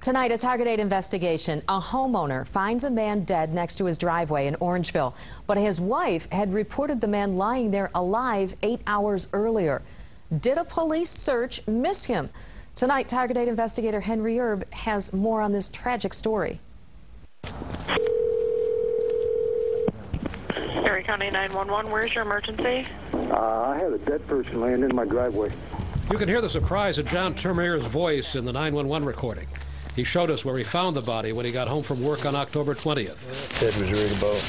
Tonight, a Target 8 investigation. A homeowner finds a man dead next to his driveway in Orangeville, but his wife had reported the man lying there alive 8 hours earlier. Did a police search miss him? Tonight, Target 8 investigator Henry Erb has more on this tragic story. Perry County 911, where's your emergency? I had a dead person laying in my driveway. You can hear the surprise of John Termeer's voice in the 911 recording. He showed us where he found the body when he got home from work on October 20th. Ted was right about.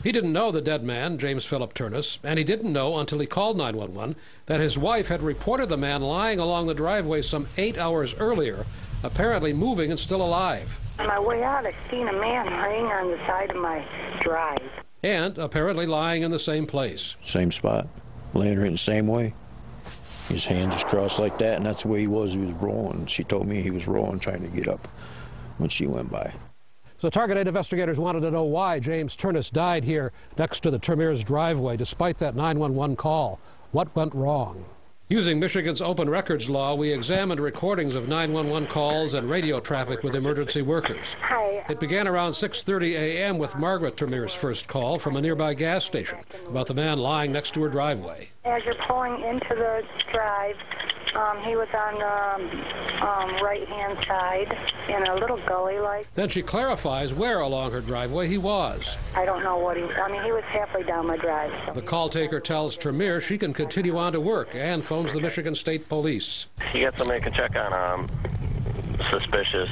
He didn't know the dead man, James Philip Turnus, and he didn't know until he called 911 that his wife had reported the man lying along the driveway some 8 hours earlier, apparently moving and still alive. On my way out, I seen a man laying on the side of my drive. And apparently lying in the same place. Same spot, laying right in the same way. His hand just crossed like that, and that's the way he was rolling. She told me he was rolling, trying to get up when she went by. So Target 8 investigators wanted to know why James Turnus died here next to the Termeer's driveway, despite that 911 call. What went wrong? Using Michigan's open records law, we examined recordings of 911 calls and radio traffic with emergency workers. Hi. It began around 6:30 a.m. with Margaret Termeer's first call from a nearby gas station about the man lying next to her driveway. As you're pulling into the drive, he was on the right-hand side in a little gully-like. Then she clarifies where along her driveway he was. I don't know what he was halfway down my drive. So. The call taker tells Termeer she can continue on to work and phones the Michigan State Police. You got somebody can check on suspicious,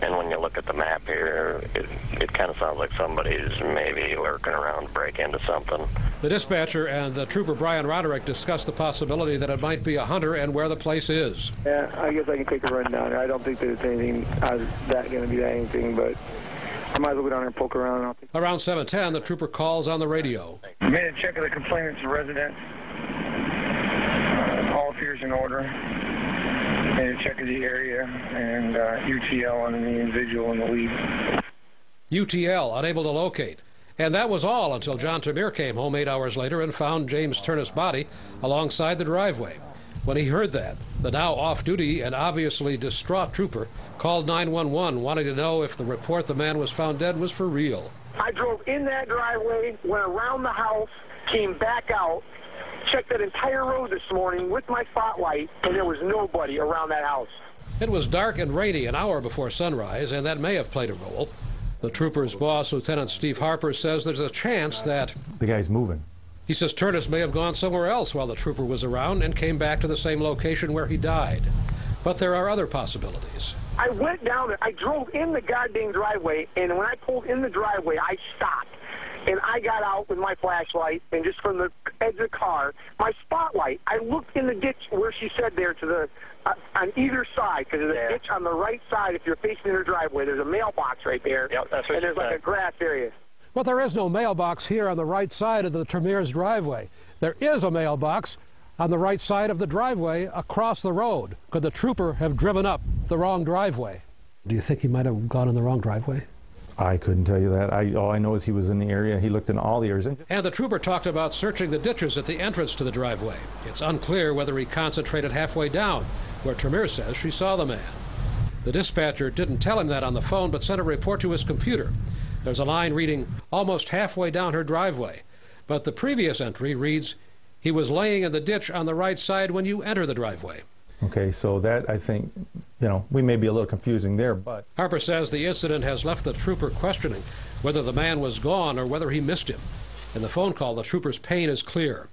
and when you look at the map here, it kind of sounds like somebody's maybe lurking around to break into something. The dispatcher and the trooper Brian Roderick discussed the possibility that it might be a hunter and where the place is. Yeah, I guess I can take a run down there. I don't think there's anything that going to be anything, but I might as well go down there and poke around. Around 7:10, the trooper calls on the radio. Made a check of the complainant's residence. All appears in order. Made a check of the area and UTL on the individual in the lead. UTL, unable to locate. And that was all until John Termeer came home 8 hours later and found James Turnus' body alongside the driveway. When he heard that, the now off-duty and obviously distraught trooper called 911, wanting to know if the report the man was found dead was for real. I drove in that driveway, went around the house, came back out, checked that entire road this morning with my spotlight, and there was nobody around that house. It was dark and rainy an hour before sunrise, and that may have played a role. The trooper's boss, Lieutenant Steve Harper, says there's a chance that the guy's moving. He says Turnus may have gone somewhere else while the trooper was around and came back to the same location where he died. But there are other possibilities. I went down there. I drove in the goddamn driveway, and when I pulled in the driveway, I stopped. And I got out with my flashlight, and just from the edge of the car, my spotlight, I looked in the ditch where she said there to the, on either side, because there's a ditch on the right side if you're facing her driveway. There's a mailbox right there, yep, that's what and there's like a grass area. But there is no mailbox here on the right side of the Termeer's driveway. There is a mailbox on the right side of the driveway across the road. Could the trooper have driven up the wrong driveway? Do you think he might have gone in the wrong driveway? I couldn't tell you that. All I know is he was in the area. He looked in all the areas. And the trooper talked about searching the ditches at the entrance to the driveway. It's unclear whether he concentrated halfway down, where Termeer says she saw the man. The dispatcher didn't tell him that on the phone, but sent a report to his computer. There's a line reading, almost halfway down her driveway. But the previous entry reads, he was laying in the ditch on the right side when you enter the driveway. Okay, so that, I think, we may be a little confusing there, but... Harper says the incident has left the trooper questioning whether the man was gone or whether he missed him. In the phone call, the trooper's pain is clear.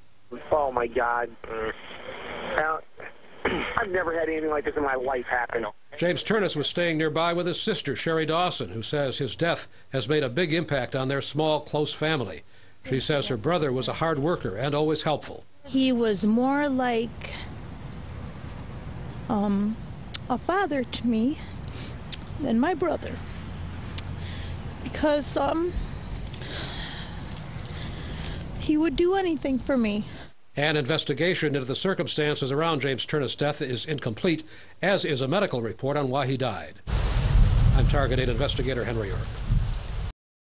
Oh, my God. I've never had anything like this in my life happen. James Turnus was staying nearby with his sister, Sherry Dawson, who says his death has made a big impact on their small, close family. She says her brother was a hard worker and always helpful. He was more like a father to me than my brother, because he would do anything for me. An investigation into the circumstances around James Turnus' death is incomplete, as is a medical report on why he died. I'm Target 8 investigator Henry Erb.